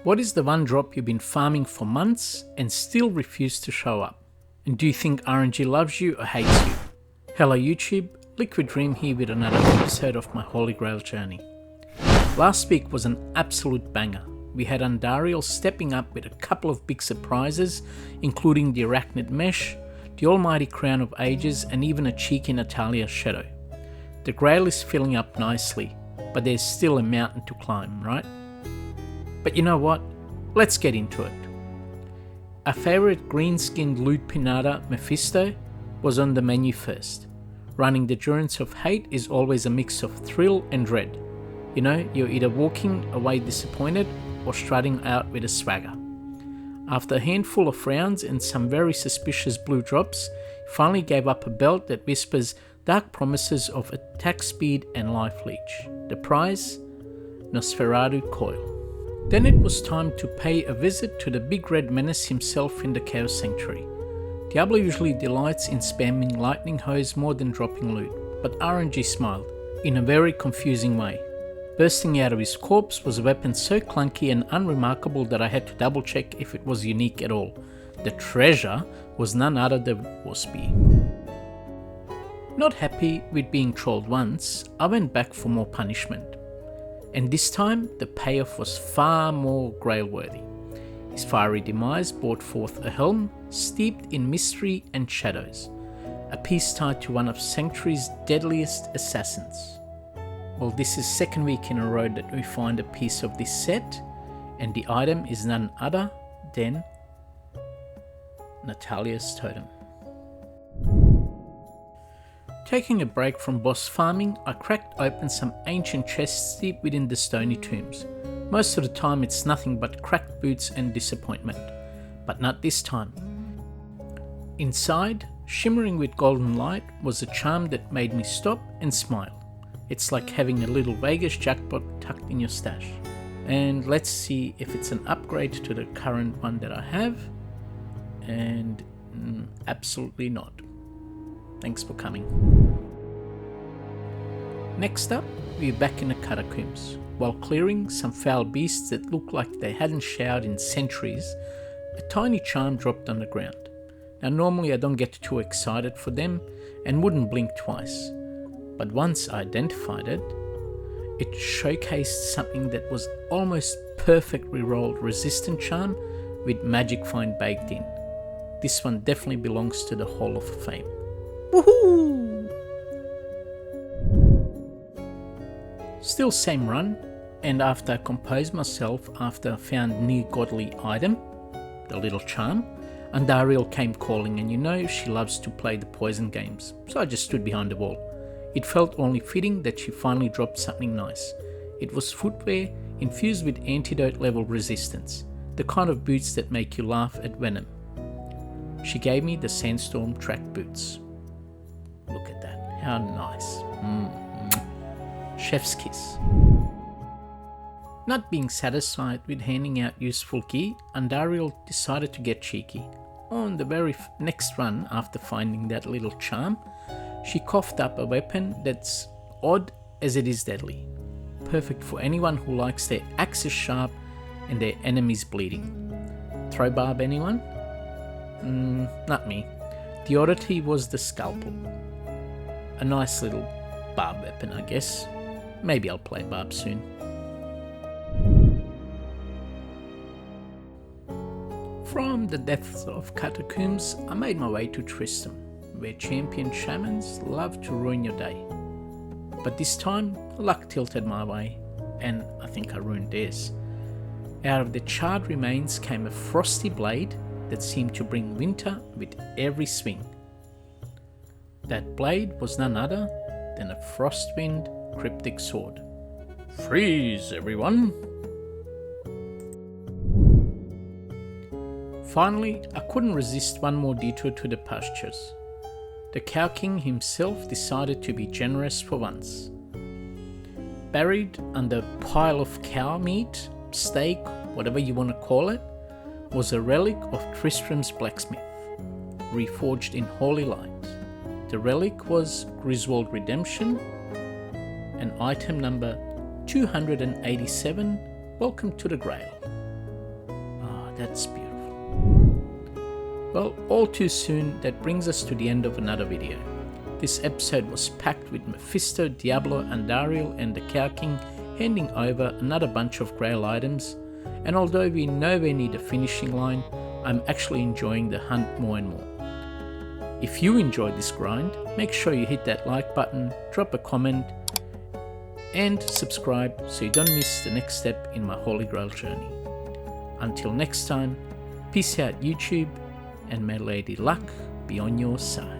What is the one drop you've been farming for months and still refuse to show up? And do you think RNG loves you or hates you? Hello YouTube, Liquid Dream here with another episode of my Holy Grail journey. Last week was an absolute banger. We had Andariel stepping up with a couple of big surprises, including the Arachnid Mesh, the Almighty Crown of Ages, and even a cheeky Natalia Shadow. The Grail is filling up nicely, but there's still a mountain to climb, right? But you know what? Let's get into it. Our favourite green-skinned loot pinata, Mephisto, was on the menu first. Running the Durance of Hate is always a mix of thrill and dread. You know, you're either walking away disappointed or strutting out with a swagger. After a handful of rounds and some very suspicious blue drops, he finally gave up a belt that whispers dark promises of attack speed and life leech. The prize? Nosferatu Coil. Then it was time to pay a visit to the big red menace himself in the Chaos Sanctuary. Diablo usually delights in spamming lightning hose more than dropping loot, but RNG smiled, in a very confusing way. Bursting out of his corpse was a weapon so clunky and unremarkable that I had to double check if it was unique at all. The treasure was none other than Waspy. Not happy with being trolled once, I went back for more punishment. And this time, the payoff was far more Grail-worthy. His fiery demise brought forth a helm steeped in mystery and shadows, a piece tied to one of Sanctuary's deadliest assassins. Well, this is second week in a row that we find a piece of this set, and the item is none other than Natalia's totem. Taking a break from boss farming, I cracked open some ancient chests deep within the stony tombs. Most of the time it's nothing but cracked boots and disappointment, but not this time. Inside, shimmering with golden light, was a charm that made me stop and smile. It's like having a little Vegas jackpot tucked in your stash. And let's see if it's an upgrade to the current one that I have, and absolutely not. Thanks for coming. Next up, we're back in the catacombs. While clearing some foul beasts that looked like they hadn't showered in centuries, a tiny charm dropped on the ground. Now normally I don't get too excited for them and wouldn't blink twice, but once I identified it, it showcased something that was almost perfectly rolled resistant charm with magic find baked in. This one definitely belongs to the Hall of Fame. Woohoo! Still same run, and after I composed myself after I found near godly item, the little charm, Andariel came calling, and you know she loves to play the poison games, so I just stood behind the wall. It felt only fitting that she finally dropped something nice. It was footwear infused with antidote level resistance, the kind of boots that make you laugh at venom. She gave me the Sandstorm track boots. Look at that, how nice. Chef's kiss. Not being satisfied with handing out useful gear, Andariel decided to get cheeky. On the very next run after finding that little charm, she coughed up a weapon that's odd as it is deadly. Perfect for anyone who likes their axes sharp and their enemies bleeding. Throw barb anyone? Not me. The oddity was the scalpel. A nice little barb weapon, I guess. Maybe I'll play barb soon. From the depths of catacombs, I made my way to Tristram, where champion shamans love to ruin your day. But this time, luck tilted my way, and I think I ruined theirs. Out of the charred remains came a frosty blade that seemed to bring winter with every swing. That blade was none other than a Frostwind cryptic sword. Freeze, everyone! Finally, I couldn't resist one more detour to the pastures. The Cow King himself decided to be generous for once. Buried under a pile of cow meat, steak, whatever you want to call it, was a relic of Tristram's blacksmith, reforged in holy light. The relic was Griswold Redemption, and item number 287, Welcome to the Grail. That's beautiful. Well, all too soon, that brings us to the end of another video. This episode was packed with Mephisto, Diablo, Andariel and the Cow King handing over another bunch of Grail items, and although we're nowhere near the finishing line, I'm actually enjoying the hunt more and more. If you enjoyed this grind, make sure you hit that like button, drop a comment, and subscribe so you don't miss the next step in my Holy Grail journey. Until next time, peace out YouTube, and may Lady Luck be on your side.